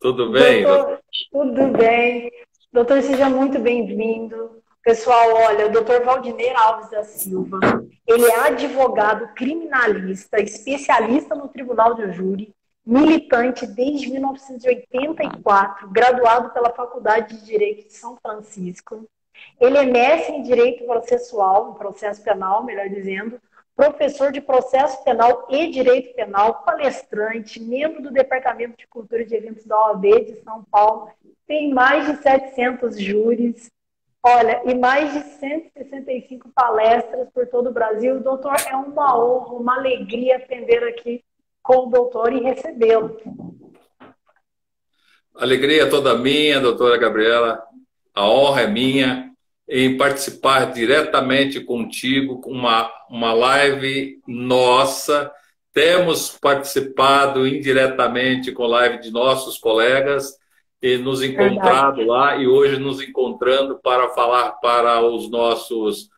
Tudo bem, doutor? Doutor, tudo bem? Doutor, seja muito bem-vindo. Pessoal, olha, o doutor Valdiner Alves da Silva, ele é advogado criminalista, especialista no Tribunal de Júri, militante desde 1984, graduado pela Faculdade de Direito de São Francisco. Ele é mestre em Direito Processual, em processo penal, melhor dizendo, professor de processo penal e direito penal, palestrante, membro do Departamento de Cultura e de Eventos da OAB de São Paulo, tem mais de 700 júris, olha, e mais de 165 palestras por todo o Brasil. Doutor, é uma honra, uma alegria aprender aqui com o doutor e recebê-lo. Alegria toda minha, doutora Gabriela. A honra é minha em participar diretamente contigo com uma live nossa. Temos participado indiretamente com live de nossos colegas e nos Verdade. encontrado lá e hoje nos encontrando para falar para os nossos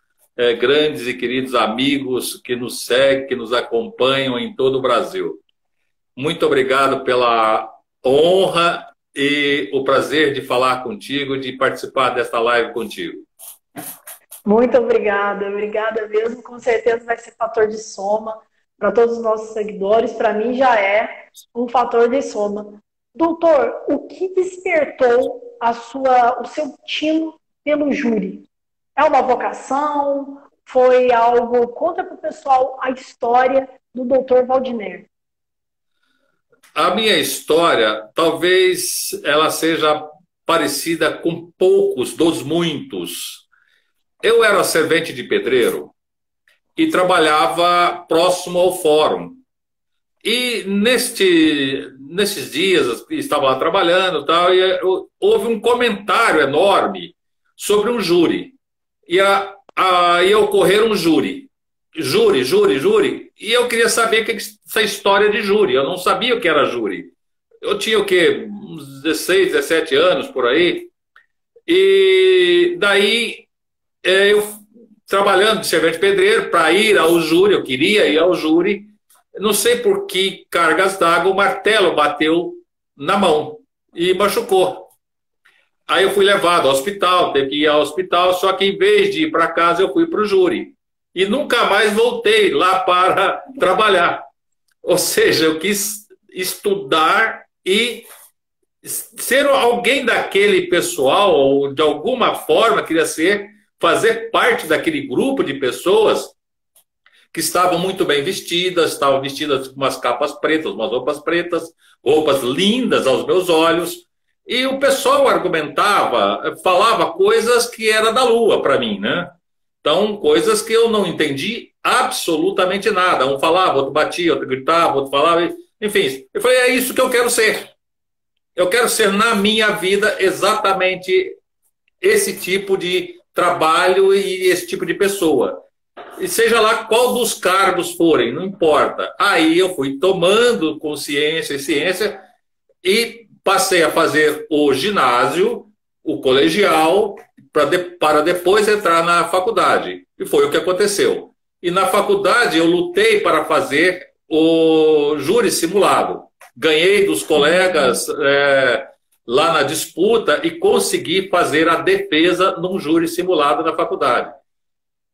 grandes e queridos amigos que nos seguem, que nos acompanham em todo o Brasil. Muito obrigado pela honra e o prazer de falar contigo, de participar desta live contigo. Muito obrigada, obrigada mesmo. Com certeza vai ser fator de soma para todos os nossos seguidores. Para mim já é um fator de soma. Doutor, o que despertou o seu tino pelo júri? É uma vocação? Foi algo? Conta para o pessoal a história do doutor Valdiner. A minha história, talvez ela seja parecida com poucos dos muitos. Eu era servente de pedreiro e trabalhava próximo ao fórum. E nesses dias, estava lá trabalhando tal, e houve um comentário enorme sobre um júri. Ia ocorrer um júri. Júri, júri, júri. E eu queria saber essa história de júri. Eu não sabia o que era júri. Eu tinha o quê? Uns 16, 17 anos por aí. E daí eu trabalhando de servente pedreiro para ir ao júri, eu queria ir ao júri. Não sei por que cargas d'água, o martelo bateu na mão e machucou. Aí eu fui levado ao hospital, teve que ir ao hospital, só que em vez de ir para casa, eu fui para o júri. E nunca mais voltei lá para trabalhar. Ou seja, eu quis estudar e ser alguém daquele pessoal, ou de alguma forma queria fazer parte daquele grupo de pessoas que estavam muito bem vestidas, estavam vestidas com umas capas pretas, umas roupas pretas, roupas lindas aos meus olhos. E o pessoal argumentava, falava coisas que era da lua para mim, né? Então, coisas que eu não entendi absolutamente nada. Um falava, outro batia, outro gritava, outro falava, enfim. Eu falei, é isso que eu quero ser. Eu quero ser na minha vida exatamente esse tipo de trabalho e esse tipo de pessoa. E seja lá qual dos cargos forem, não importa. Aí eu fui tomando consciência e ciência e passei a fazer o ginásio, o colegial, para depois entrar na faculdade. E foi o que aconteceu. E na faculdade eu lutei para fazer o júri simulado. Ganhei dos colegas lá na disputa e consegui fazer a defesa num júri simulado na faculdade.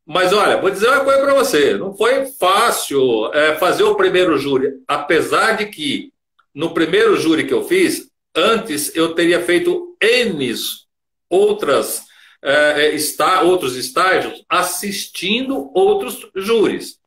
Mas olha, vou dizer uma coisa para você, não foi fácil fazer o primeiro júri, apesar de que no primeiro júri que eu fiz, antes eu teria feito N outros estágios assistindo outros júris,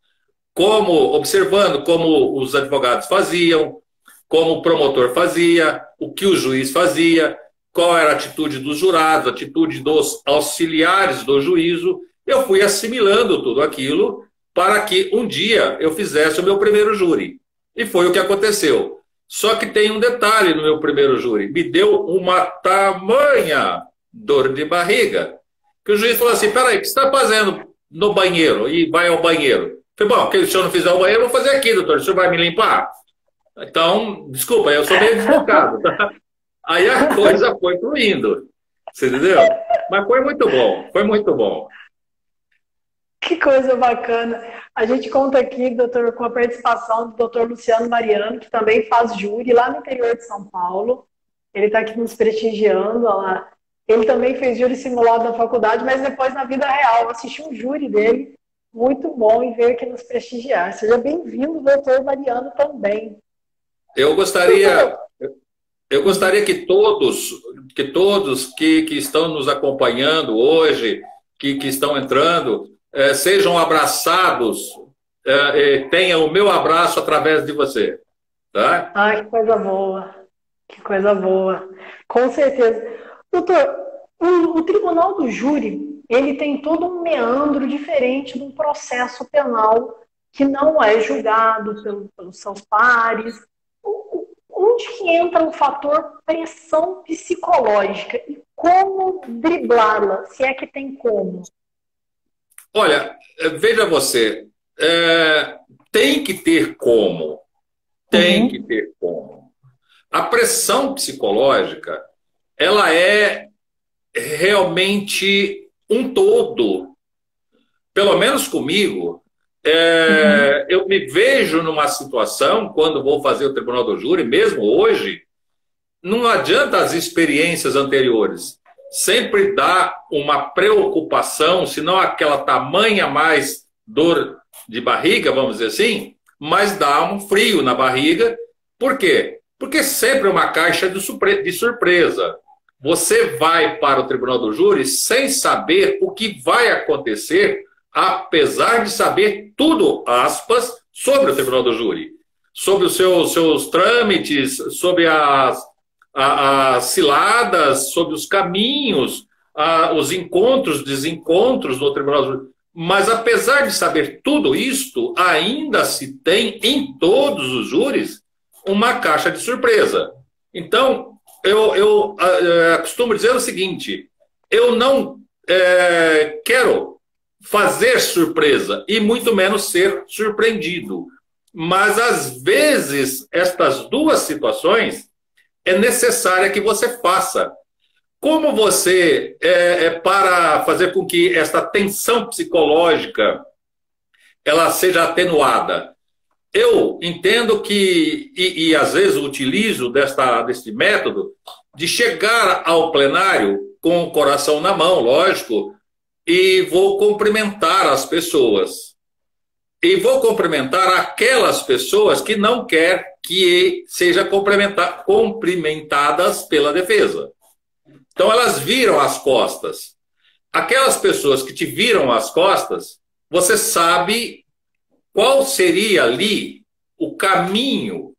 como observando como os advogados faziam, como o promotor fazia, o que o juiz fazia, qual era a atitude dos jurados, a atitude dos auxiliares do juízo. Eu fui assimilando tudo aquilo para que um dia eu fizesse o meu primeiro júri. E foi o que aconteceu. Só que tem um detalhe no meu primeiro júri. Me deu uma tamanha dor de barriga que o juiz falou assim, peraí, o que você está fazendo no banheiro? E vai ao banheiro. Eu falei, bom, se o senhor não fizer o banheiro, eu vou fazer aqui, doutor. O senhor vai me limpar? Então, desculpa, eu sou meio deslocado. Aí a coisa foi fluindo. Você entendeu? Mas foi muito bom, foi muito bom. Que coisa bacana. A gente conta aqui, doutor, com a participação do doutor Luciano Mariano, que também faz júri lá no interior de São Paulo. Ele está aqui nos prestigiando, olha lá. Ele também fez júri simulado na faculdade, mas depois na vida real. Eu assisti um júri dele, muito bom, e veio aqui nos prestigiar. Seja bem-vindo, doutor Mariano, também. Eu gostaria, eu gostaria que estão nos acompanhando hoje, que estão entrando, sejam abraçados, tenham o meu abraço através de você, tá? Ai, que coisa boa. Que coisa boa. Com certeza. Doutor, o tribunal do júri, ele tem todo um meandro diferente de um processo penal que não é julgado pelos seus pares. Onde que entra o fator pressão psicológica e como driblá-la, se é que tem como? Olha, veja você, tem que ter como, tem que Uhum, ter como. A pressão psicológica, ela é realmente um todo. Pelo menos comigo, uhum, eu me vejo numa situação, quando vou fazer o tribunal do júri, mesmo hoje, não adianta as experiências anteriores. Sempre dá uma preocupação, se não aquela tamanha mais dor de barriga, vamos dizer assim, mas dá um frio na barriga. Por quê? Porque sempre é uma caixa de surpresa. Você vai para o tribunal do júri sem saber o que vai acontecer, apesar de saber tudo, aspas, sobre o tribunal do júri. Sobre os seus trâmites, sobre as ciladas, sobre os caminhos, os encontros, desencontros no tribunal do júri. Mas apesar de saber tudo isto, ainda se tem em todos os júris uma caixa de surpresa. Então, eu costumo dizer o seguinte: eu não quero fazer surpresa e muito menos ser surpreendido. Mas às vezes estas duas situações é necessária que você faça. Como você para fazer com que esta tensão psicológica ela seja atenuada? Eu entendo que, e às vezes utilizo deste método, de chegar ao plenário com o coração na mão, lógico, e vou cumprimentar as pessoas. E vou cumprimentar aquelas pessoas que não quer que sejam cumprimentadas pela defesa. Então elas viram as costas. Aquelas pessoas que te viram as costas, você sabe qual seria ali o caminho,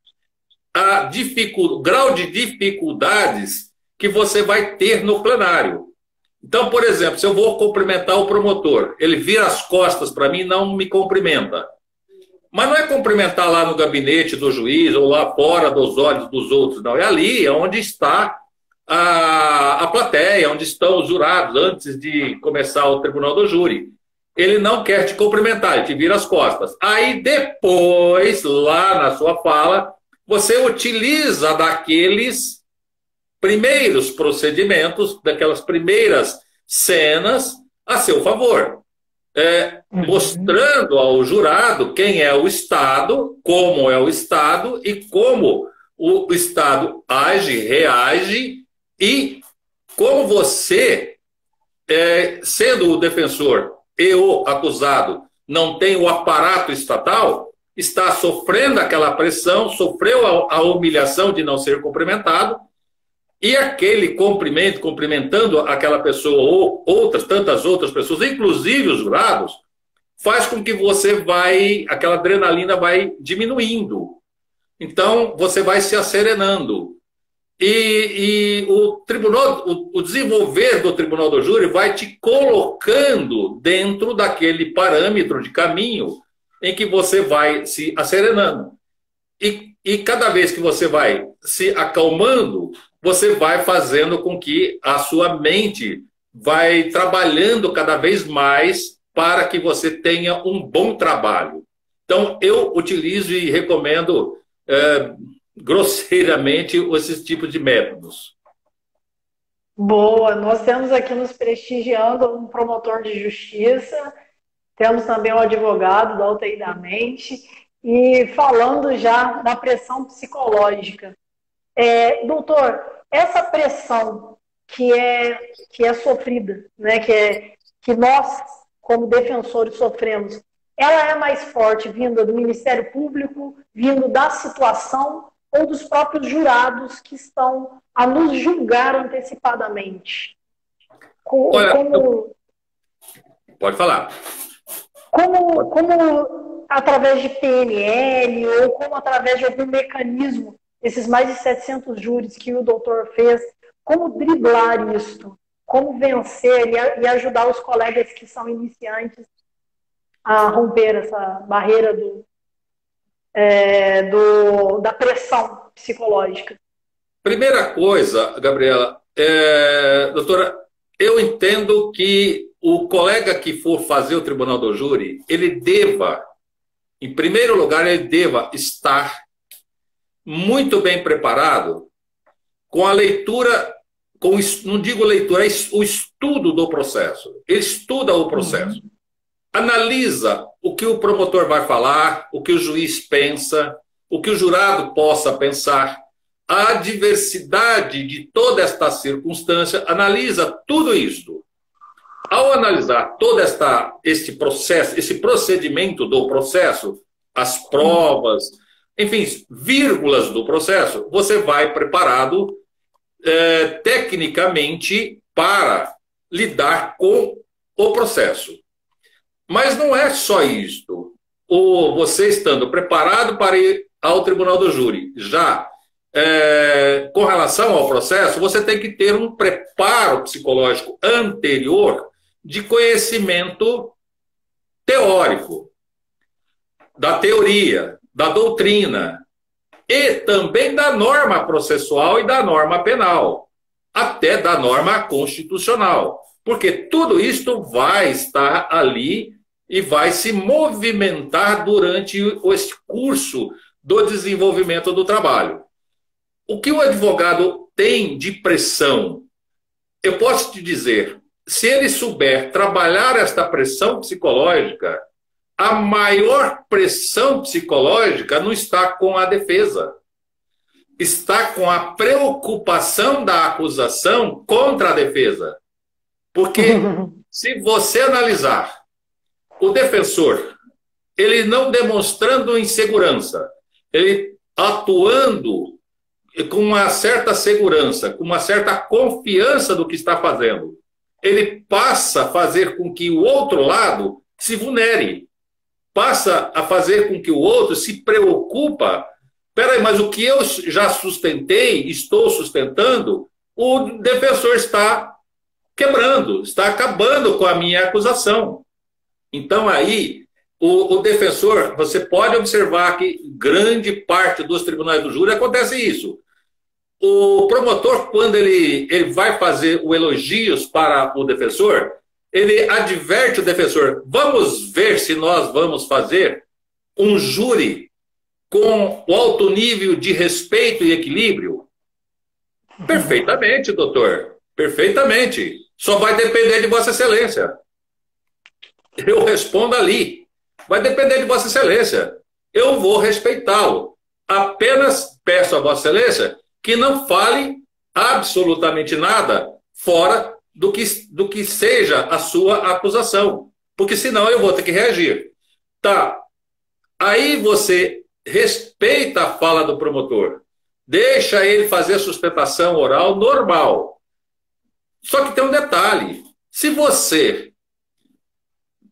o grau de dificuldades que você vai ter no plenário. Então, por exemplo, se eu vou cumprimentar o promotor, ele vira as costas para mim e não me cumprimenta. Mas não é cumprimentar lá no gabinete do juiz ou lá fora dos olhos dos outros, não. É ali, é onde está a plateia, onde estão os jurados antes de começar o tribunal do júri. Ele não quer te cumprimentar, ele te vira as costas. Aí depois, lá na sua fala, você utiliza daqueles primeiros procedimentos, daquelas primeiras cenas a seu favor. uhum. Mostrando ao jurado quem é o Estado, como é o Estado e como o Estado age, reage e como você, sendo o defensor e o acusado, não tem o aparato estatal, está sofrendo aquela pressão, sofreu a humilhação de não ser cumprimentado, e aquele cumprimento, cumprimentando aquela pessoa ou tantas outras pessoas, inclusive os jurados, faz com que aquela adrenalina vai diminuindo. Então, você vai se acerenando. E o desenvolver do tribunal do júri vai te colocando dentro daquele parâmetro de caminho em que você vai se acerenando. E cada vez que você vai se acalmando, você vai fazendo com que a sua mente vai trabalhando cada vez mais para que você tenha um bom trabalho. Então, eu utilizo e recomendo grosseiramente esses tipos de métodos. Boa, nós temos aqui nos prestigiando um promotor de justiça, temos também um advogado da UTI da mente, e falando já da pressão psicológica. Doutor, essa pressão que é sofrida, né? Que nós, como defensores, sofremos, ela é mais forte vinda do Ministério Público, vindo da situação ou dos próprios jurados que estão a nos julgar antecipadamente? Olha, pode falar. Como através de PNL ou como através de algum mecanismo, esses mais de 700 júris que o doutor fez, como driblar isso? Como vencer e ajudar os colegas que são iniciantes a romper essa barreira da pressão psicológica? Primeira coisa, Gabriela, doutora, eu entendo que o colega que for fazer o tribunal do júri, ele deva, em primeiro lugar, ele deva estar muito bem preparado com a leitura, não digo leitura, é o estudo do processo. Ele estuda o processo. Analisa o que o promotor vai falar, o que o juiz pensa, o que o jurado possa pensar, a diversidade de toda esta circunstância, analisa tudo isto. Ao analisar todo este processo, esse procedimento do processo, as provas, enfim, vírgulas do processo, você vai preparado tecnicamente para lidar com o processo. Mas não é só isto. Você estando preparado para ir ao tribunal do júri, já com relação ao processo, você tem que ter um preparo psicológico anterior de conhecimento teórico, da teoria, da doutrina, e também da norma processual e da norma penal, até da norma constitucional. Porque tudo isto vai estar ali e vai se movimentar durante esse curso do desenvolvimento do trabalho. O que o advogado tem de pressão, eu posso te dizer, se ele souber trabalhar esta pressão psicológica, a maior pressão psicológica não está com a defesa. Está com a preocupação da acusação contra a defesa. Porque se você analisar o defensor, ele não demonstrando insegurança, ele atuando com uma certa segurança, com uma certa confiança do que está fazendo, ele passa a fazer com que o outro lado se vulnere, passa a fazer com que o outro se preocupa. Peraí, mas o que eu já sustentei, estou sustentando, o defensor está quebrando, está acabando com a minha acusação. Então aí, o defensor, você pode observar que grande parte dos tribunais do júri acontece isso. O promotor, quando ele vai fazer o elogios para o defensor, ele adverte o defensor, vamos ver se nós vamos fazer um júri com o alto nível de respeito e equilíbrio? Perfeitamente, doutor. Perfeitamente. Só vai depender de Vossa Excelência. Eu respondo ali. Vai depender de Vossa Excelência. Eu vou respeitá-lo. Apenas peço a Vossa Excelência que não fale absolutamente nada fora do que seja a sua acusação. Porque senão eu vou ter que reagir. Tá. Aí você respeita a fala do promotor. Deixa ele fazer a sustentação oral normal. Só que tem um detalhe. Se você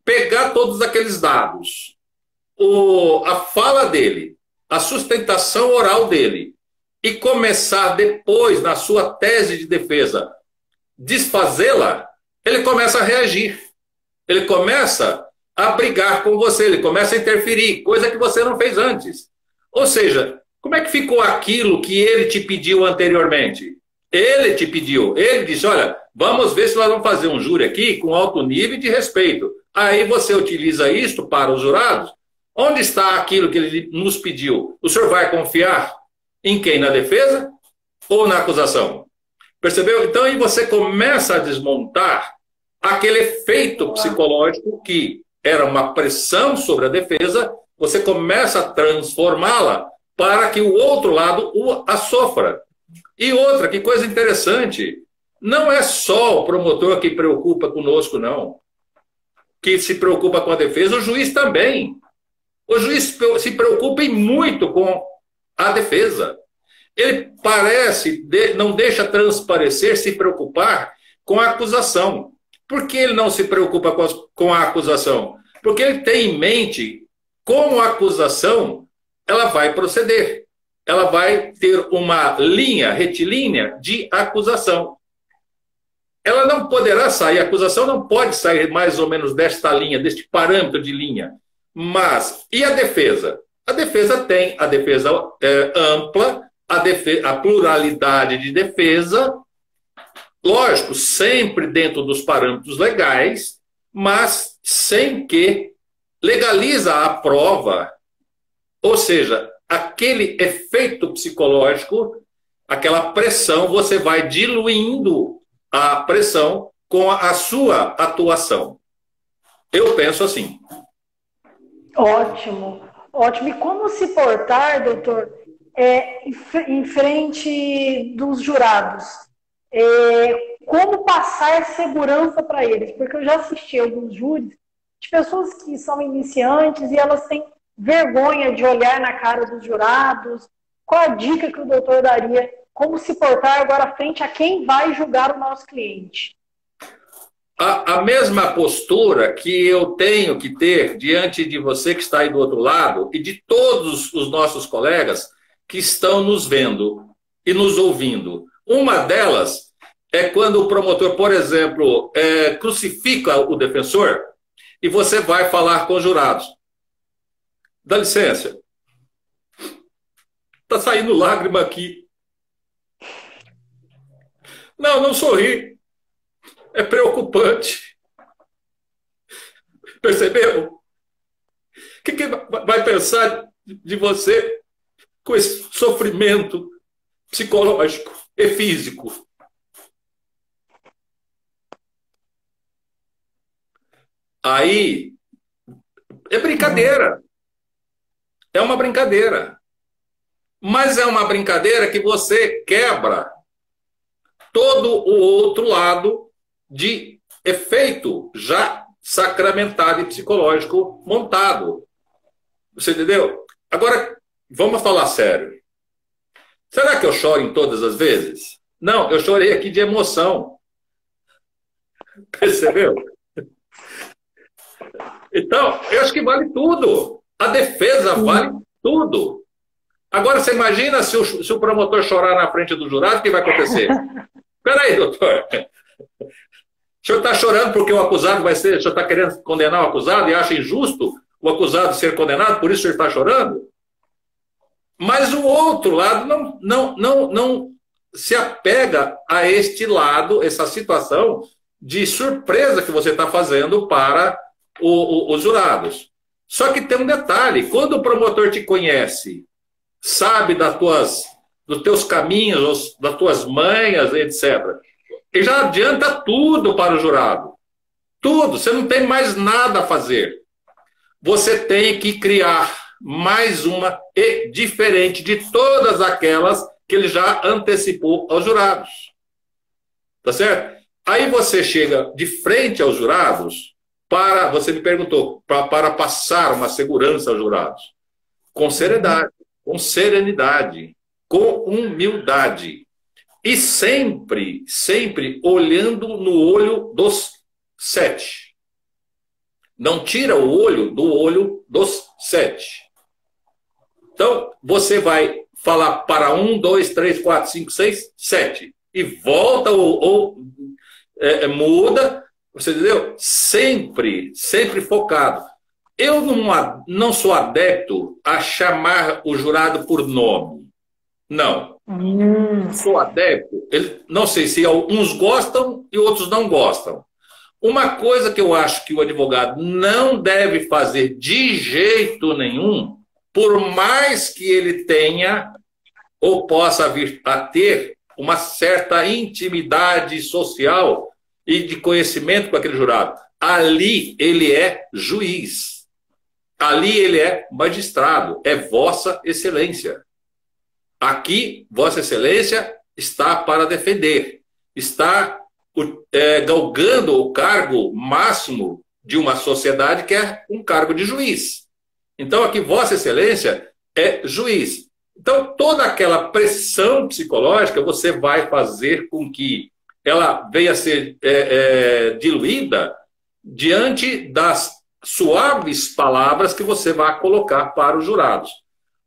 pegar todos aqueles dados, a fala dele, a sustentação oral dele, e começar depois, na sua tese de defesa, desfazê-la, ele começa a reagir. Ele começa a brigar com você, ele começa a interferir, coisa que você não fez antes. Ou seja, como é que ficou aquilo que ele te pediu anteriormente? Ele te pediu, ele disse, olha, vamos ver se nós vamos fazer um júri aqui com alto nível de respeito. Aí você utiliza isto para os jurados. Onde está aquilo que ele nos pediu? O senhor vai confiar em quem? Na defesa ou na acusação? Percebeu? Então aí você começa a desmontar aquele efeito psicológico que era uma pressão sobre a defesa, você começa a transformá-la para que o outro lado a sofra. E outra, que coisa interessante, não é só o promotor que preocupa conosco, não, que se preocupa com a defesa, o juiz também. O juiz se preocupa e muito com a defesa. Ele parece, não deixa transparecer, se preocupar com a acusação. Por que ele não se preocupa com a acusação? Porque ele tem em mente como a acusação ela vai proceder. Ela vai ter uma linha retilínea de acusação. Ela não poderá sair, a acusação não pode sair mais ou menos desta linha, deste parâmetro de linha. Mas, e a defesa? A defesa tem a defesa ampla, a pluralidade de defesa, lógico, sempre dentro dos parâmetros legais, mas sem que legaliza a prova, ou seja, aquele efeito psicológico, aquela pressão, você vai diluindo a pressão com a sua atuação. Eu penso assim. Ótimo, ótimo. E como se portar, doutor, em frente dos jurados? Como passar segurança para eles? Porque eu já assisti alguns júris de pessoas que são iniciantes e elas têm vergonha de olhar na cara dos jurados. Qual a dica que o doutor daria? Como se portar agora frente a quem vai julgar o nosso cliente? A mesma postura que eu tenho que ter diante de você que está aí do outro lado e de todos os nossos colegas que estão nos vendo e nos ouvindo. Uma delas é quando o promotor, por exemplo, crucifica o defensor e você vai falar com os jurados. Dá licença. Está saindo lágrima aqui. Não sorri. É preocupante. Percebeu? O que vai pensar de você com esse sofrimento psicológico e físico? Aí, é brincadeira. É uma brincadeira. Mas é uma brincadeira que você quebra todo o outro lado de efeito já sacramentado e psicológico montado. Você entendeu? Agora, vamos falar sério. Será que eu choro em todas as vezes? Não, eu chorei aqui de emoção. Percebeu? Então, eu acho que vale tudo. A defesa vale tudo. Agora, você imagina se o promotor chorar na frente do jurado, o que vai acontecer? Espera aí, doutor. O senhor está chorando porque o acusado vai ser... O senhor está querendo condenar o acusado e acha injusto o acusado ser condenado, por isso o senhor está chorando? Mas o outro lado não se apega a este lado, essa situação de surpresa que você está fazendo para os jurados. Só que tem um detalhe, quando o promotor te conhece, sabe dos teus caminhos, das tuas manhas, etc., ele já adianta tudo para o jurado. Tudo, você não tem mais nada a fazer. Você tem que criar mais uma e diferente de todas aquelas que ele já antecipou aos jurados. Tá certo? Aí você chega de frente aos jurados você me perguntou, para passar uma segurança aos jurados. Com seriedade, com serenidade, com humildade. E sempre, sempre olhando no olho dos 7. Não tira o olho do olho dos 7. Então, você vai falar para 1, 2, 3, 4, 5, 6, 7. E volta ou muda, você entendeu? Sempre, sempre focado. Eu não sou adepto a chamar o jurado por nome. Não. Sou adepto. Não sei se uns gostam e outros não gostam. Uma coisa que eu acho que o advogado não deve fazer de jeito nenhum, por mais que ele tenha ou possa vir a ter uma certa intimidade social e de conhecimento com aquele jurado. Ali ele é juiz. Ali ele é magistrado. É Vossa Excelência. Aqui, Vossa Excelência está para defender, está galgando o cargo máximo de uma sociedade, que é um cargo de juiz. Então, aqui, Vossa Excelência é juiz. Então, toda aquela pressão psicológica você vai fazer com que ela venha a ser diluída diante das suaves palavras que você vai colocar para os jurados.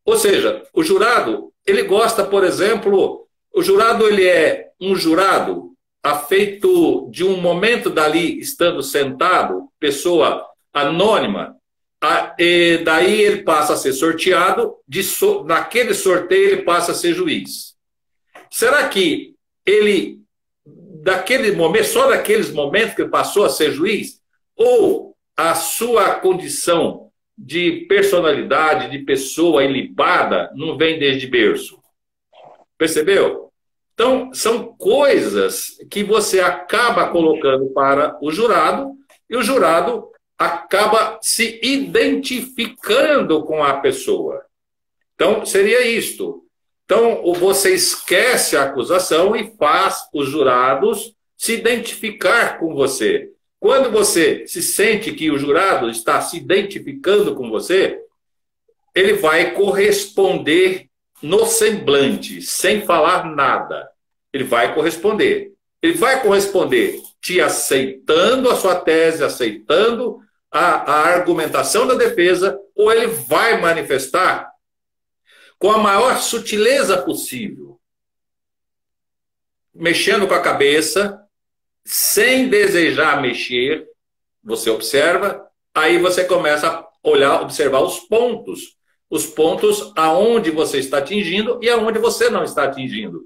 Ou seja, o jurado, ele gosta, por exemplo, o jurado, ele é um jurado afeito de um momento dali, estando sentado, pessoa anônima, e daí ele passa a ser sorteado, naquele sorteio ele passa a ser juiz. Será que ele, daquele momento, só daqueles momentos que ele passou a ser juiz, ou a sua condição de personalidade, de pessoa ilibada, não vem desde berço? Percebeu? Então, são coisas que você acaba colocando para o jurado, e o jurado acaba se identificando com a pessoa. Então, seria isto. Então, você esquece a acusação e faz os jurados se identificar com você. Quando você se sente que o jurado está se identificando com você, ele vai corresponder no semblante, sem falar nada. Ele vai corresponder. Ele vai corresponder te aceitando a sua tese, aceitando a argumentação da defesa, ou ele vai manifestar com a maior sutileza possível, mexendo com a cabeça, sem desejar mexer. Você observa, aí você começa a observar os pontos aonde você está atingindo e aonde você não está atingindo.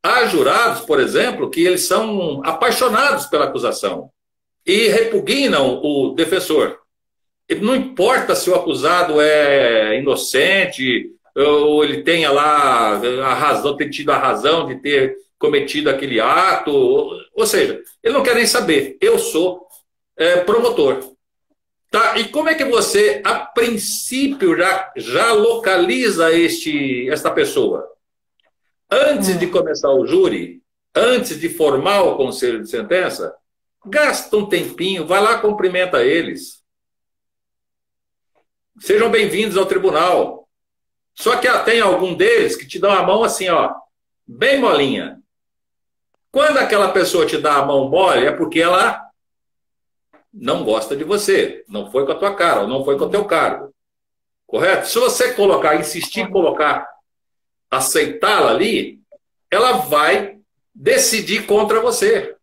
Há jurados, por exemplo, que eles são apaixonados pela acusação e repugnam o defensor. Não importa se o acusado é inocente ou ele tenha lá a razão, ter tido a razão de ter cometido aquele ato, ou seja, ele não quer nem saber. Eu sou promotor. Tá? E como é que você, a princípio, já localiza esta pessoa? Antes de começar o júri, antes de formar o conselho de sentença, gasta um tempinho, vai lá, cumprimenta eles. Sejam bem-vindos ao tribunal. Só que tem algum deles que te dão a mão assim, ó, bem molinha. Quando aquela pessoa te dá a mão mole, é porque ela não gosta de você, não foi com a tua cara, ou não foi com o teu cargo. Correto? Se você insistir em colocar, aceitá-la ali, ela vai decidir contra você.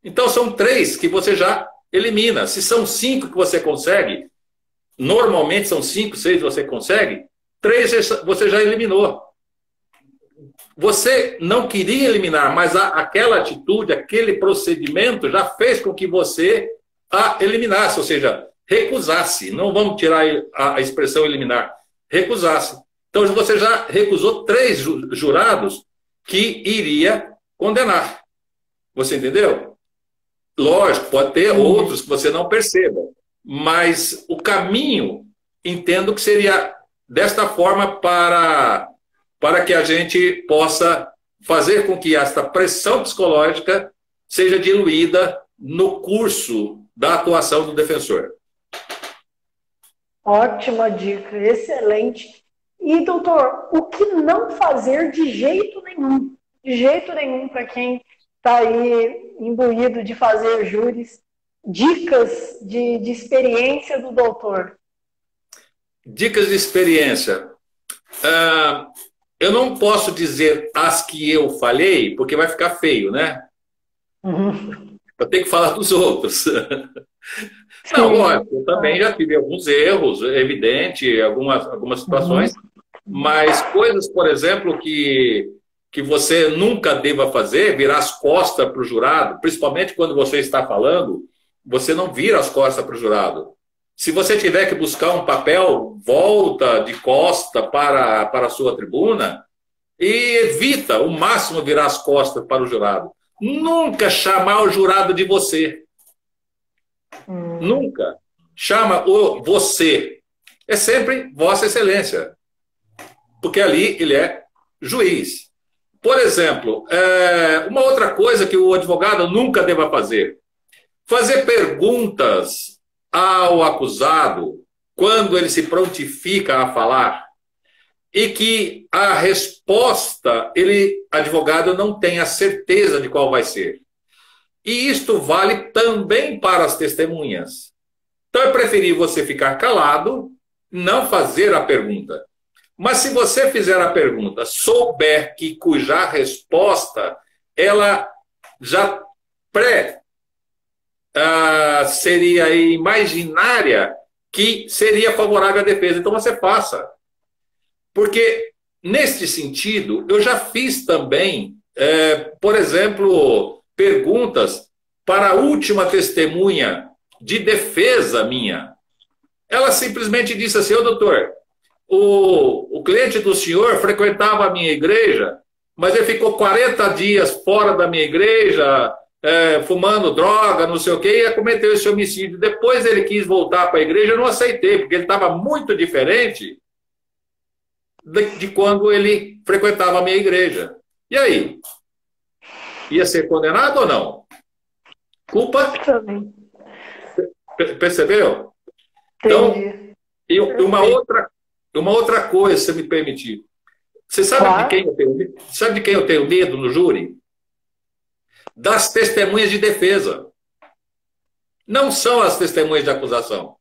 Então são 3 que você já elimina. Se são 5 que você consegue, normalmente são 5, 6 que você consegue, 3 você já eliminou. Você não queria eliminar, mas aquela atitude, aquele procedimento já fez com que você a eliminasse, ou seja, recusasse. Não vamos tirar a expressão eliminar, recusasse. Então você já recusou 3 jurados que iria condenar. Você entendeu? Lógico, pode ter outros que você não perceba, mas o caminho, entendo que seria desta forma para que a gente possa fazer com que esta pressão psicológica seja diluída no curso da atuação do defensor. Ótima dica, excelente. E, doutor, o que não fazer de jeito nenhum? De jeito nenhum para quem está aí imbuído de fazer júris. Dicas de experiência do doutor. Dicas de experiência. Eu não posso dizer as que eu falei, porque vai ficar feio, né? Uhum. Eu tenho que falar dos outros. Não, lógico, eu também já tive alguns erros, é evidente, algumas situações, mas coisas, por exemplo, que você nunca deva fazer, virar as costas para o jurado, principalmente quando você está falando, você não vira as costas para o jurado. Se você tiver que buscar um papel, volta de costa para a sua tribuna e evita o máximo virar as costas para o jurado. Nunca chamar o jurado de você. Nunca. Chama o você. É sempre Vossa Excelência. Porque ali ele é juiz. Por exemplo, uma outra coisa que o advogado nunca deva fazer: fazer perguntas ao acusado quando ele se prontifica a falar e que a resposta, advogado, não tem a certeza de qual vai ser. E isto vale também para as testemunhas. Então é preferível você ficar calado, não fazer a pergunta. Mas se você fizer a pergunta, souber cuja resposta ela já seria imaginária que seria favorável à defesa, então você faça. Porque, neste sentido, eu já fiz também, por exemplo, perguntas para a última testemunha de defesa minha. Ela simplesmente disse assim: ô doutor, o cliente do senhor frequentava a minha igreja, mas ele ficou 40 dias fora da minha igreja, fumando droga, não sei o quê, e cometeu esse homicídio. Depois ele quis voltar para a igreja, eu não aceitei, porque ele estava muito diferente de quando ele frequentava a minha igreja. E aí? Ia ser condenado ou não? Culpa? Percebeu? Então, e uma outra coisa, se me permitir. Você sabe de quem eu tenho medo? Sabe de quem eu tenho medo no júri? Das testemunhas de defesa. Não são as testemunhas de acusação.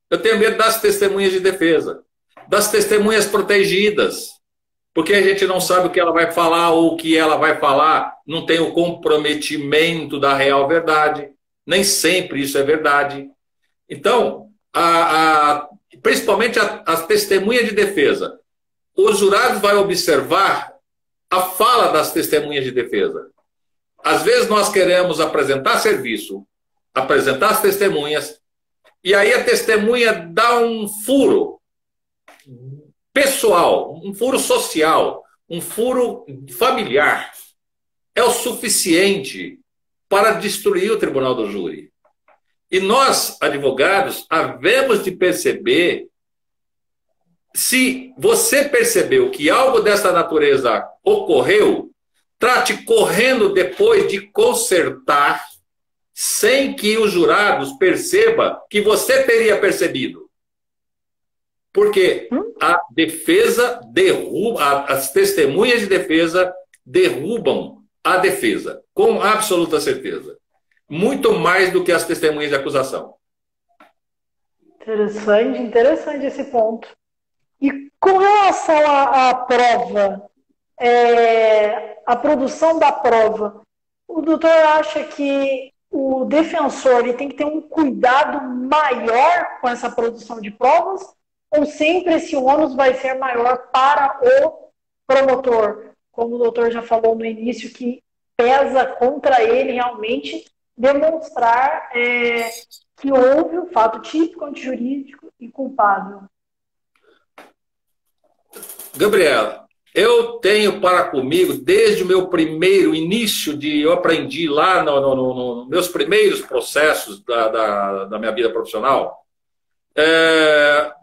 Eu tenho medo das testemunhas de defesa. Das testemunhas protegidas. Porque a gente não sabe o que ela vai falar ou o que ela vai falar. Não tem o comprometimento da real verdade. Nem sempre isso é verdade. Então, principalmente as testemunhas de defesa. Os jurados vão observar a fala das testemunhas de defesa. Às vezes nós queremos apresentar serviço, apresentar as testemunhas, e aí a testemunha dá um furo pessoal, um furo social, um furo familiar. É o suficiente para destruir o tribunal do júri. E nós, advogados, havemos de perceber, se você percebeu que algo dessa natureza ocorreu, trate correndo depois de consertar, sem que os jurados percebam que você teria percebido. Porque a defesa derruba, as testemunhas de defesa derrubam a defesa, com absoluta certeza. Muito mais do que as testemunhas de acusação. Interessante esse ponto. E com relação à prova, a produção da prova, o doutor acha que o defensor ele tem que ter um cuidado maior com essa produção de provas? Ou sempre esse ônus vai ser maior para o promotor? Como o doutor já falou no início, que pesa contra ele realmente demonstrar que houve um fato típico, antijurídico e culpável. Gabriela, eu tenho para comigo, desde o meu primeiro início eu aprendi lá nos meus primeiros processos da minha vida profissional,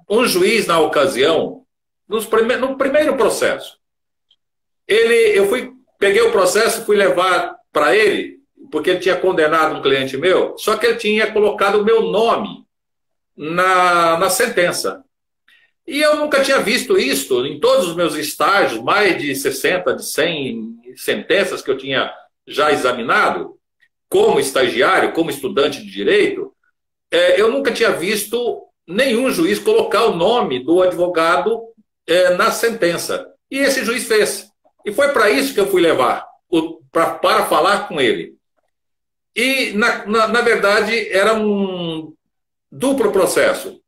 um juiz na ocasião, no primeiro processo, peguei o processo e fui levar para ele, porque ele tinha condenado um cliente meu, só que ele tinha colocado o meu nome na sentença. E eu nunca tinha visto isso em todos os meus estágios, mais de 60, de 100 sentenças que eu tinha já examinado, como estagiário, como estudante de direito, eu nunca tinha visto nenhum juiz colocar o nome do advogado na sentença. E esse juiz fez. E foi para isso que eu fui levar, para falar com ele. E, na verdade, era um duplo processo.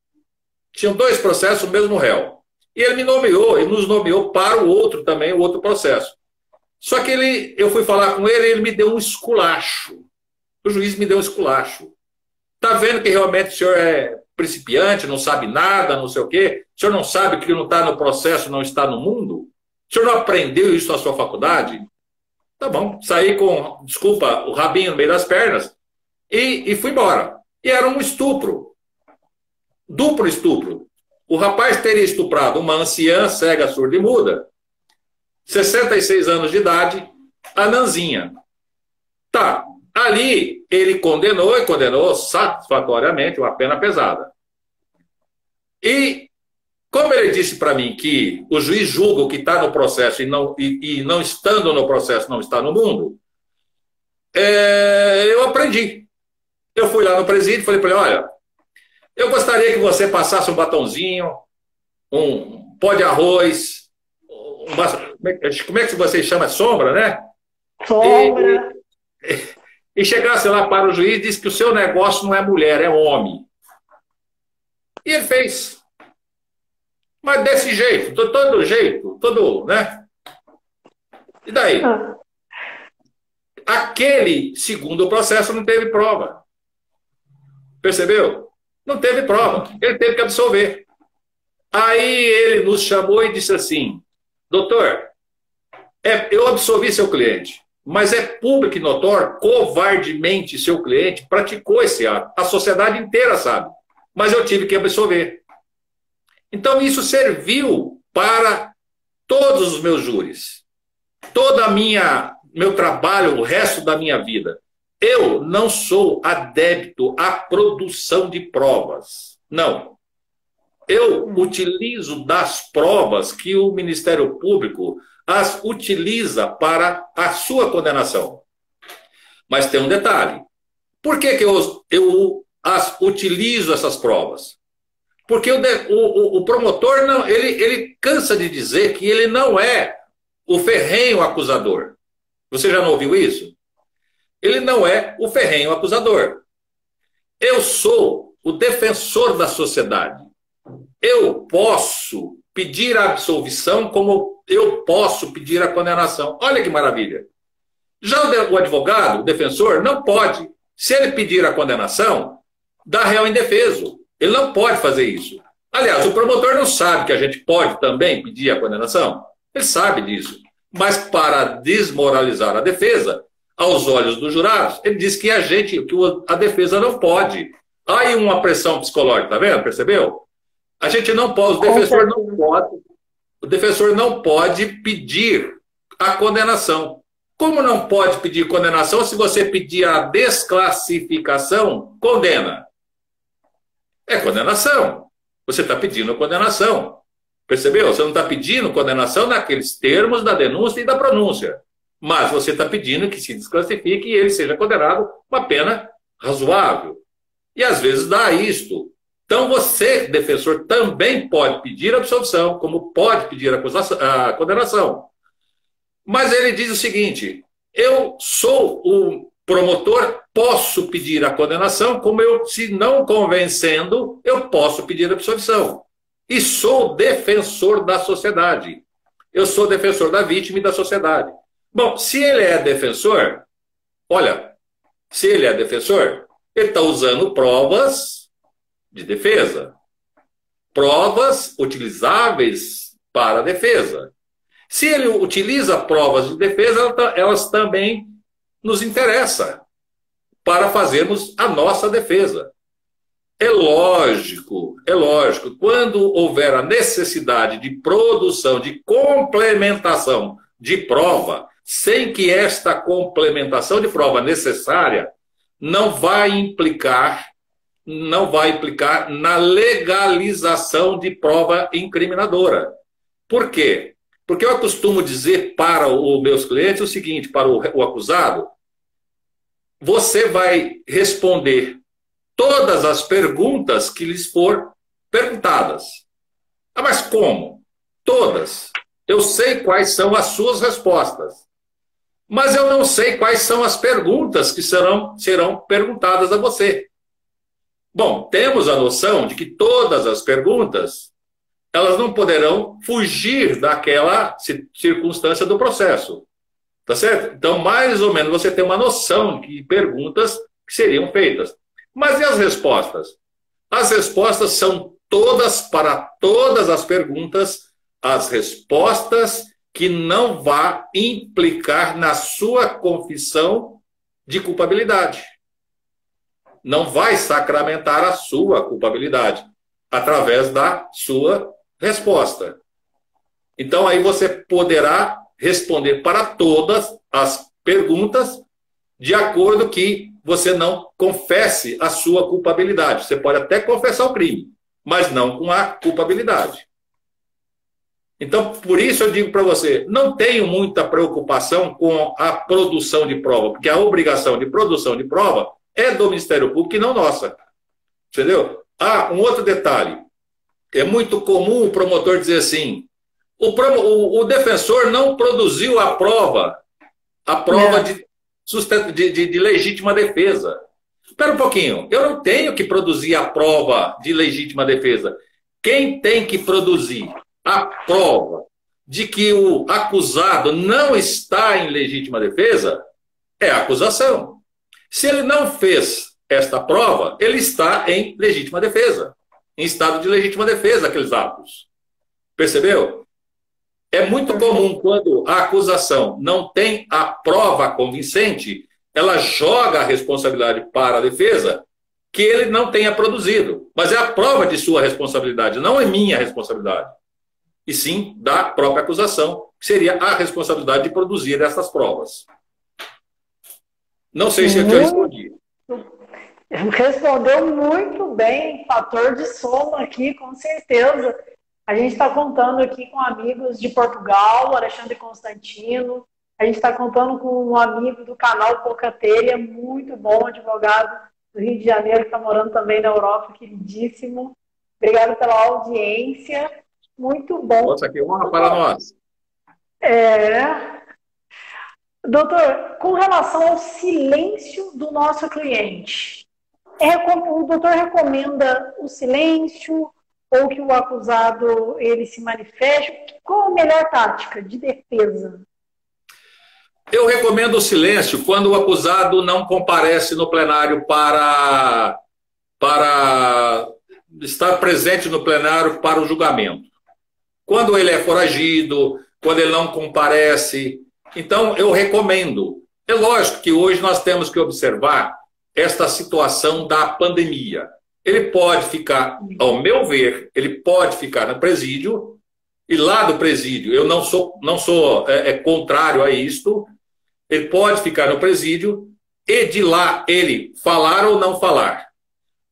Tinham dois processos, o mesmo réu. E ele me nomeou, ele nos nomeou para o outro também, o outro processo. Só que eu fui falar com ele e ele me deu um esculacho. O juiz me deu um esculacho. Está vendo que realmente o senhor é principiante, não sabe nada, não sei o quê? O senhor não sabe que não está no processo, não está no mundo? O senhor não aprendeu isso na sua faculdade? Tá bom, saí com, desculpa, o rabinho no meio das pernas e fui embora. E era um estupro. Duplo estupro. O rapaz teria estuprado uma anciã, cega, surda e muda. 66 anos de idade, Ananzinha. Tá, ali ele condenou e condenou satisfatoriamente uma pena pesada. E como ele disse para mim que o juiz julga o que está no processo e não estando no processo não está no mundo, eu aprendi. Eu fui lá no presídio e falei para ele, olha, eu gostaria que você passasse um batonzinho, um pó de arroz, como é que você chama? Sombra, né? Sombra. E chegasse lá para o juiz e disse que o seu negócio não é mulher, é homem. E ele fez. Mas desse jeito, todo jeito, todo, né? E daí? Aquele segundo processo não teve prova. Percebeu? Não teve prova. Ele teve que absolver. Aí ele nos chamou e disse assim, doutor, eu absolvi seu cliente, mas é público e notório, covardemente seu cliente praticou esse ato. A sociedade inteira sabe. Mas eu tive que absolver. Então isso serviu para todos os meus júris. Todo meu trabalho, o resto da minha vida. Eu não sou adepto à produção de provas. Não. Eu utilizo das provas que o Ministério Público as utiliza para a sua condenação. Mas tem um detalhe. Por que eu utilizo essas provas? Porque o promotor, não, ele cansa de dizer que ele não é o ferrenho acusador. Você já não ouviu isso? Ele não é o ferrenho acusador. Eu sou o defensor da sociedade. Eu posso pedir a absolvição como eu posso pedir a condenação. Olha que maravilha. Já o advogado, o defensor, não pode. Se ele pedir a condenação, dá réu indefeso. Ele não pode fazer isso. Aliás, o promotor não sabe que a gente pode também pedir a condenação. Ele sabe disso. Mas para desmoralizar a defesa, aos olhos dos jurados, ele diz que a defesa não pode. Há aí uma pressão psicológica, tá vendo? Percebeu? A gente não pode, o defensor não pode pedir a condenação. Como não pode pedir condenação se você pedir a desclassificação, condena? É condenação. Você está pedindo condenação. Percebeu? Você não está pedindo condenação naqueles termos da denúncia e da pronúncia. Mas você está pedindo que se desclassifique e ele seja condenado uma pena razoável. E às vezes dá isto. Então você, defensor, também pode pedir a absolvição, como pode pedir a condenação. Mas ele diz o seguinte, eu sou o promotor, posso pedir a condenação, como se não convencendo, eu posso pedir a absolvição. E sou defensor da sociedade. Eu sou defensor da vítima e da sociedade. Bom, se ele é defensor, olha, se ele é defensor, ele está usando provas de defesa. Provas utilizáveis para a defesa. Se ele utiliza provas de defesa, elas também nos interessam para fazermos a nossa defesa. É lógico, quando houver a necessidade de produção, de complementação de prova, sem que esta complementação de prova necessária não vai implicar na legalização de prova incriminadora. Por quê? Porque eu costumo dizer para os meus clientes o seguinte, para o acusado, você vai responder todas as perguntas que lhes for perguntadas. Ah, mas como? Todas. Eu sei quais são as suas respostas. Mas eu não sei quais são as perguntas que serão perguntadas a você. Bom, temos a noção de que todas as perguntas, elas não poderão fugir daquela circunstância do processo. Tá certo? Então, mais ou menos, você tem uma noção de perguntas que seriam feitas. Mas e as respostas? As respostas são todas para todas as perguntas, as respostas que não vá implicar na sua confissão de culpabilidade. Não vai sacramentar a sua culpabilidade através da sua resposta. Então, aí você poderá responder para todas as perguntas de acordo que você não confesse a sua culpabilidade. Você pode até confessar o crime, mas não com a culpabilidade. Então, por isso eu digo para você, não tenho muita preocupação com a produção de prova, porque a obrigação de produção de prova é do Ministério Público e não nossa. Entendeu? Um outro detalhe. É muito comum o promotor dizer assim, o defensor não produziu a prova de legítima defesa. Espera um pouquinho, eu não tenho que produzir a prova de legítima defesa. Quem tem que produzir a prova de que o acusado não está em legítima defesa é a acusação. Se ele não fez esta prova, ele está em legítima defesa, em estado de legítima defesa, aqueles atos. Percebeu? É muito comum quando a acusação não tem a prova convincente, ela joga a responsabilidade para a defesa que ele não tenha produzido. Mas é a prova de sua responsabilidade, não é minha responsabilidade. E sim da própria acusação, que seria a responsabilidade de produzir essas provas. Não sei se eu te respondi. Respondeu muito bem, fator de soma aqui, com certeza. A gente está contando aqui com amigos de Portugal, Alexandre Constantino. A gente está contando com um amigo do canal Pouca Telha, muito bom, advogado do Rio de Janeiro, que está morando também na Europa, queridíssimo. Obrigado pela audiência. Muito bom. Nossa, que honra para nós. Doutor, com relação ao silêncio do nosso cliente, o doutor recomenda o silêncio ou que o acusado ele se manifeste? Qual a melhor tática de defesa? Eu recomendo o silêncio quando o acusado não comparece no plenário para estar presente no plenário para o julgamento. Quando ele é foragido, quando ele não comparece. Então, eu recomendo. É lógico que hoje nós temos que observar esta situação da pandemia. Ele pode ficar, ao meu ver, ele pode ficar no presídio, e lá do presídio, eu não sou contrário a isto, ele pode ficar no presídio, e de lá ele falar ou não falar.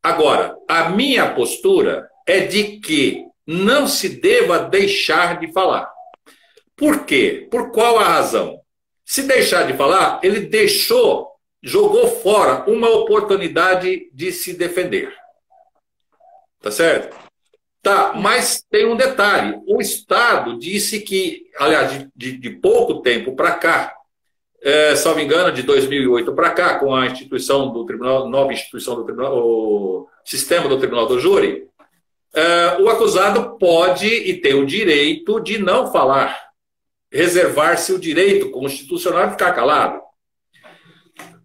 Agora, a minha postura é de que não se deva deixar de falar. Por quê? Por qual a razão? Se deixar de falar, ele jogou fora uma oportunidade de se defender. Tá certo? Tá, mas tem um detalhe. O Estado disse que, aliás, de pouco tempo para cá, salvo engano, de 2008 para cá, com a instituição do Tribunal, nova instituição do Tribunal, o sistema do Tribunal do Júri, o acusado pode e tem o direito de não falar, reservar-se o direito constitucional de ficar calado.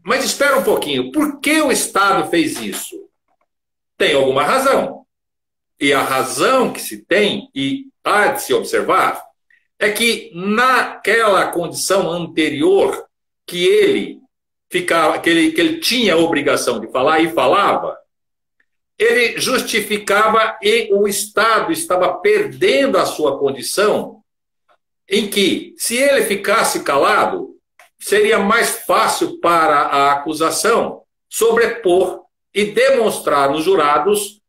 Mas espera um pouquinho, por que o Estado fez isso? Tem alguma razão. E a razão que se tem, e há de se observar, é que naquela condição anterior que ele tinha a obrigação de falar e falava, ele justificava e o Estado estava perdendo a sua condição em que, se ele ficasse calado, seria mais fácil para a acusação sobrepor e demonstrar aos jurados,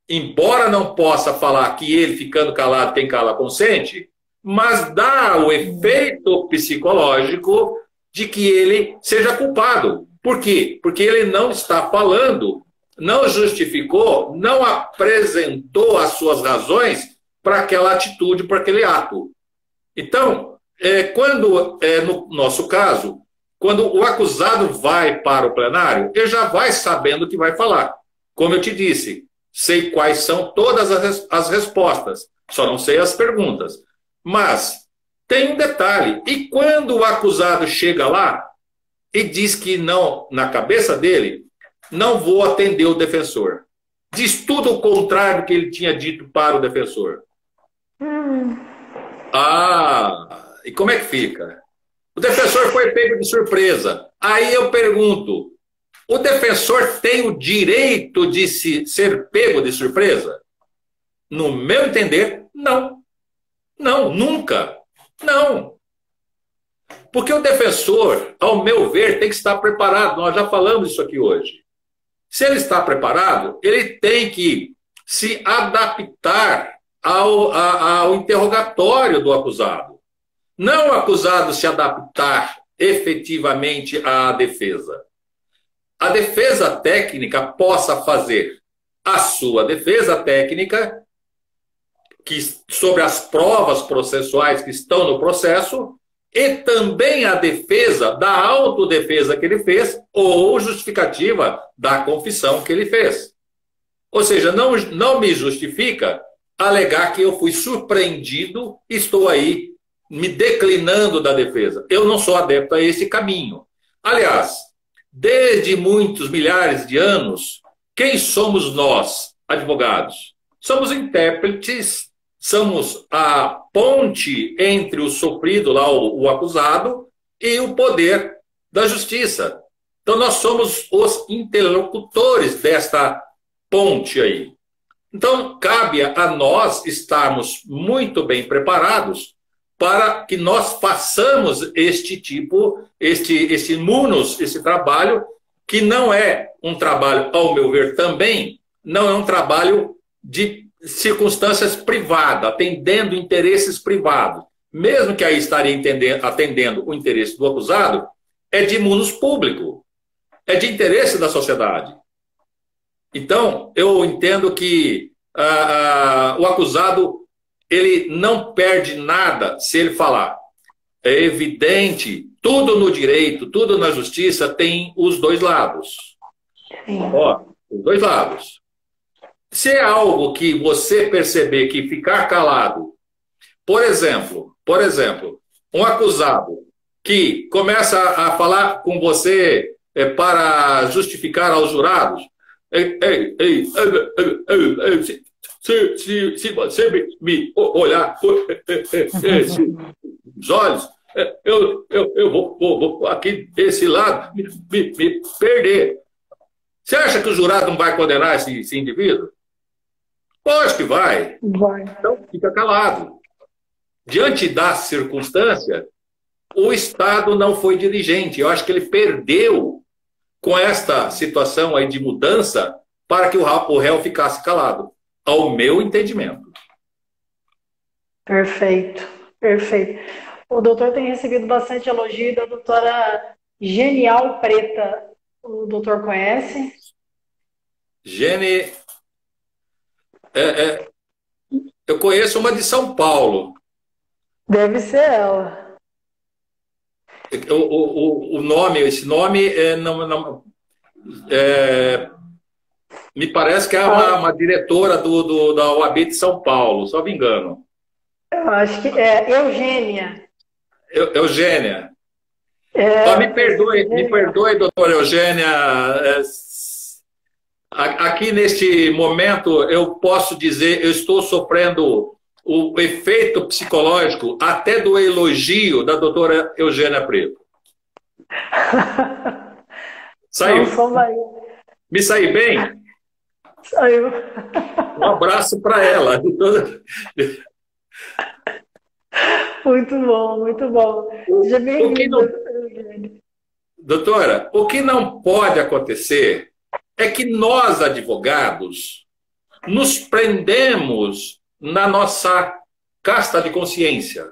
embora não possa falar que ele, ficando calado, quem cala consente, mas dá o efeito psicológico de que ele seja culpado. Por quê? Porque ele não está falando, não justificou, não apresentou as suas razões para aquela atitude, para aquele ato. Então, no nosso caso, quando o acusado vai para o plenário, ele já vai sabendo o que vai falar. Como eu te disse, sei quais são todas as respostas, só não sei as perguntas. Mas tem um detalhe, e quando o acusado chega lá e diz que não, na cabeça dele, não vou atender o defensor. Diz tudo o contrário que ele tinha dito para o defensor. E como é que fica? O defensor foi pego de surpresa. Aí eu pergunto, o defensor tem o direito de ser pego de surpresa? No meu entender, não. Não, nunca. Não. Porque o defensor, ao meu ver, tem que estar preparado. Nós já falamos isso aqui hoje. Se ele está preparado, ele tem que se adaptar ao interrogatório do acusado. Não o acusado se adaptar efetivamente à defesa. A defesa técnica possa fazer a sua defesa técnica sobre as provas processuais que estão no processo e também a defesa da autodefesa que ele fez ou justificativa da confissão que ele fez. Ou seja, não me justifica alegar que eu fui surpreendido e estou aí me declinando da defesa. Eu não sou adepto a esse caminho. Aliás, desde muitos milhares de anos, quem somos nós, advogados? Somos intérpretes, somos a ponte entre o sofrido, lá o acusado, e o poder da justiça. Então nós somos os interlocutores desta ponte aí. Então cabe a nós estarmos muito bem preparados para que nós façamos este trabalho, que não é um trabalho, ao meu ver, também, não é um trabalho de circunstâncias privadas, atendendo interesses privados. Mesmo que aí estaria atendendo o interesse do acusado, é de munus público, é de interesse da sociedade. Então, eu entendo que o acusado ele não perde nada se ele falar. É evidente, tudo no direito, tudo na justiça tem os dois lados. Ó, os dois lados. Se é algo que você perceber que ficar calado, por exemplo, um acusado que começa a falar com você para justificar aos jurados, se você me olhar os olhos, eu vou aqui desse lado me perder. Você acha que o jurado não vai condenar esse indivíduo? Lógico que vai. Então fica calado. Diante da circunstância, o Estado não foi diligente. Eu acho que ele perdeu com esta situação aí de mudança para que o réu ficasse calado, ao meu entendimento. Perfeito, perfeito. O doutor tem recebido bastante elogio da doutora Genial Preta. O doutor conhece? Eu conheço uma de São Paulo. Deve ser ela. Esse nome me parece que é uma diretora da OAB de Só me engano. Eu acho que é Eugênia. Eugênia. Me perdoe, doutora Eugênia. Aqui neste momento eu posso dizer, eu estou sofrendo o efeito psicológico até do elogio da doutora Eugênia Preto. Saiu. Me saí bem? Saiu. Um abraço para ela. Muito bom, muito bom. Seja bem-vinda, Eugênia. Doutora, o que não pode acontecer é que nós, advogados, nos prendemos na nossa casta de consciência,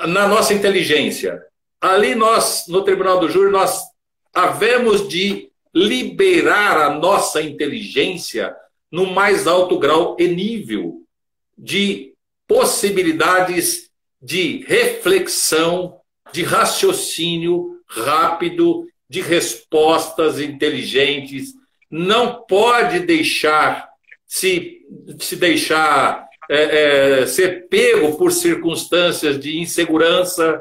na nossa inteligência. Ali nós, no Tribunal do Júri, nós havemos de liberar a nossa inteligência no mais alto grau e nível de possibilidades de reflexão, de raciocínio rápido, de respostas inteligentes. Não pode deixar se deixar ser pego por circunstâncias de insegurança,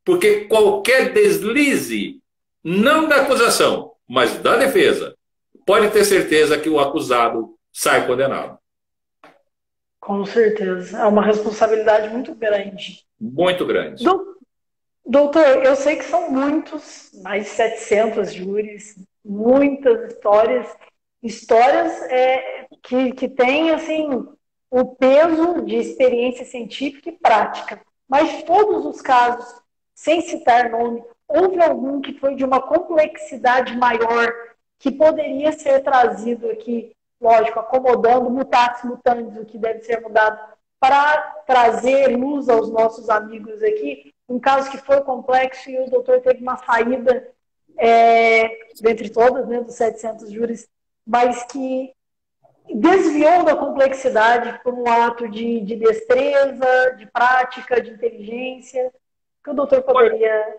porque qualquer deslize, não da acusação, mas da defesa, pode ter certeza que o acusado sai condenado. Com certeza. É uma responsabilidade muito grande. Muito grande. Doutor, eu sei que são muitos, mais de 700 júris, muitas histórias que têm assim, o peso de experiência científica e prática. Mas todos os casos sem citar nome, houve algum que foi de uma complexidade maior que poderia ser trazido aqui, lógico, acomodando, mutatis mutandis, o que deve ser mudado, para trazer luz aos nossos amigos aqui, um caso que foi complexo e o doutor teve uma saída, dentre todas, né, dos 700 júris, mas que desviou da complexidade por um ato de destreza, de prática, de inteligência, que o doutor poderia...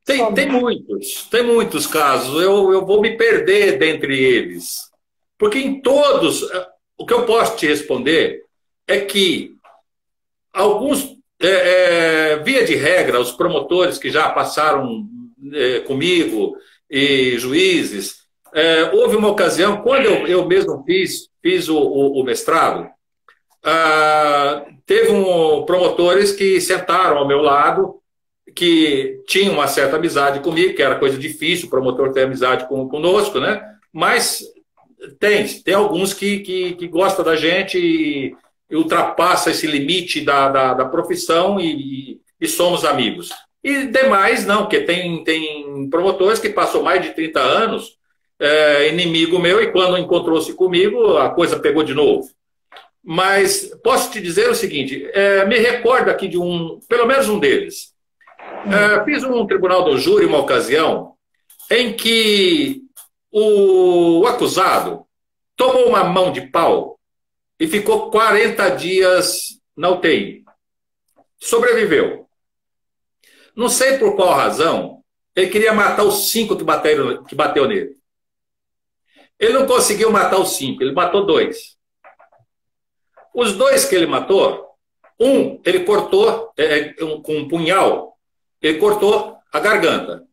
Tem muitos casos. Eu vou me perder dentre eles. Porque em todos, o que eu posso te responder é que alguns, via de regra, os promotores que já passaram comigo e juízes, houve uma ocasião, quando eu mesmo fiz o mestrado, teve promotores que sentaram ao meu lado, que tinham uma certa amizade comigo, que era coisa difícil o promotor ter amizade conosco, né? Mas tem alguns que gostam da gente e ultrapassa esse limite da profissão e somos amigos. E demais não, porque tem promotores que passou mais de 30 anos, inimigo meu, e quando encontrou-se comigo, a coisa pegou de novo. Mas posso te dizer o seguinte, me recordo aqui de pelo menos um deles. Fiz um tribunal do júri uma ocasião em que o acusado tomou uma mão de pau e ficou 40 dias na UTI. Sobreviveu. Não sei por qual razão, ele queria matar os 5 que bateu nele. Ele não conseguiu matar os 5, ele matou 2. Os 2 que ele matou, ele cortou com um punhal, ele cortou a garganta.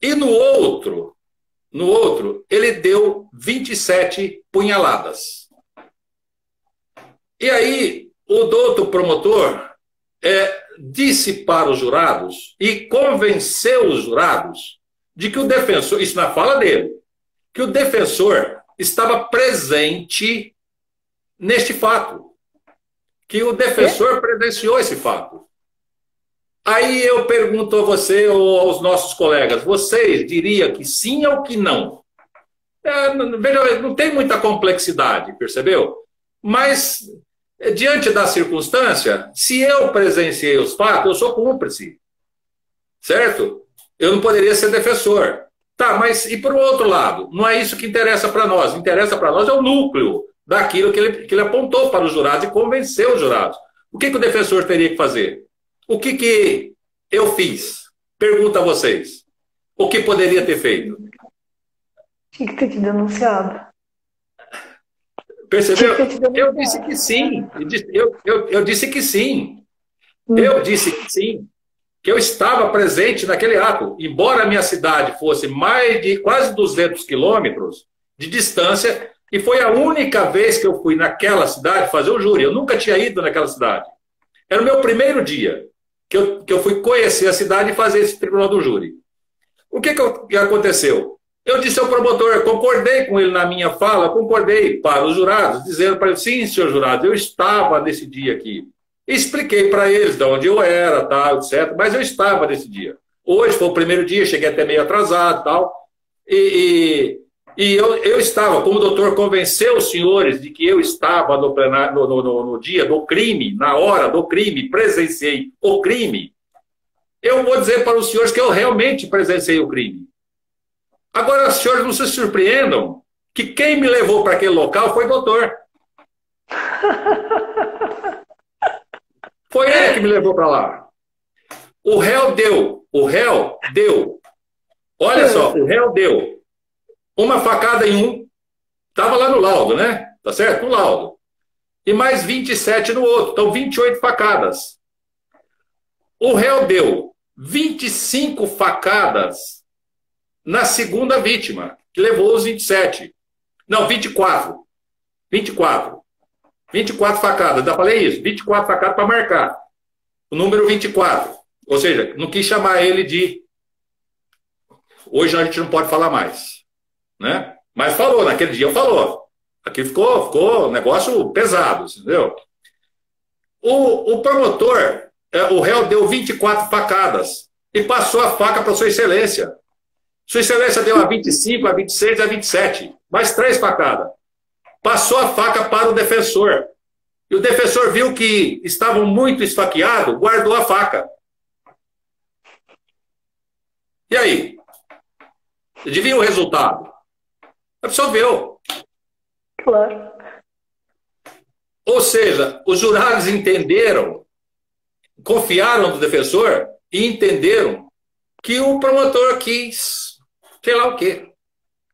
E no outro, ele deu 27 punhaladas. E aí, o doutor promotor disse para os jurados e convenceu os jurados de que o defensor, isso na fala dele, que o defensor estava presente neste fato. Que o defensor presenciou esse fato. Aí eu pergunto a você ou aos nossos colegas, vocês diriam que sim ou que não? Veja, não tem muita complexidade, percebeu? Mas, diante da circunstância, se eu presenciei os fatos, eu sou cúmplice. Certo? Eu não poderia ser defensor. Tá, mas e por outro lado? Não é isso que interessa para nós. O que interessa para nós é o núcleo daquilo que ele apontou para os jurados e convenceu os jurados. O que o defensor teria que fazer? O que eu fiz? Pergunto a vocês. O que poderia ter feito? Tinha que ter te denunciado. Percebeu? Eu disse que sim. Eu disse que sim. Eu disse que sim. Que eu estava presente naquele ato. Embora a minha cidade fosse mais de quase 200 quilômetros de distância, e foi a única vez que eu fui naquela cidade fazer o júri. Eu nunca tinha ido naquela cidade. Era o meu primeiro dia que eu fui conhecer a cidade e fazer esse tribunal do júri. O que aconteceu? Eu disse ao promotor, concordei com ele na minha fala, concordei para os jurados, dizendo para ele, sim, senhor jurado, eu estava nesse dia aqui. Expliquei para eles de onde eu era, tal, etc. Mas eu estava nesse dia. Hoje foi o primeiro dia, cheguei até meio atrasado, tal. E eu estava, como o doutor convenceu os senhores de que eu estava no plenário, no dia do crime, na hora do crime, presenciei o crime, eu vou dizer para os senhores que eu realmente presenciei o crime. Agora, os senhores não se surpreendam que quem me levou para aquele local foi o doutor. Foi ele que me levou para lá. O réu deu. Olha só, o réu deu uma facada em um. Estava lá no laudo, né? Tá certo? No laudo. E mais 27 no outro. Então, 28 facadas. O réu deu 25 facadas na segunda vítima, que levou os 27. Não, 24. 24 facadas. Já falei isso. 24 facadas para marcar. O número 24. Ou seja, não quis chamar ele de... Hoje a gente não pode falar mais. Né? Mas falou, naquele dia falou. Aqui ficou um negócio pesado, entendeu? O promotor, o réu deu 24 facadas e passou a faca para Sua Excelência. Sua Excelência deu a 25, a 26, a 27, mais 3 facadas. Passou a faca para o defensor. E o defensor viu que estavam muito esfaqueados, guardou a faca. E aí? Adivinha o resultado? Absolveu. Claro. Ou seja, os jurados entenderam, confiaram no defensor e entenderam que o promotor quis, sei lá o quê.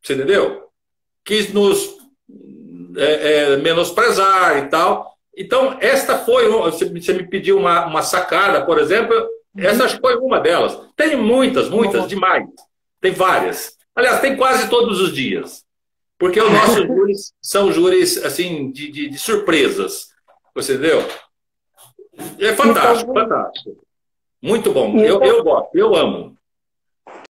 Você entendeu? Quis nos menosprezar e tal. Então, esta foi, você me pediu uma sacada, por exemplo, essa acho que foi uma delas. Tem muitas, demais. Tem várias. Aliás, tem quase todos os dias. Porque os nossos júris são júris, assim, de surpresas. Você entendeu? É fantástico, fantástico. Muito bom. Eu gosto, eu amo.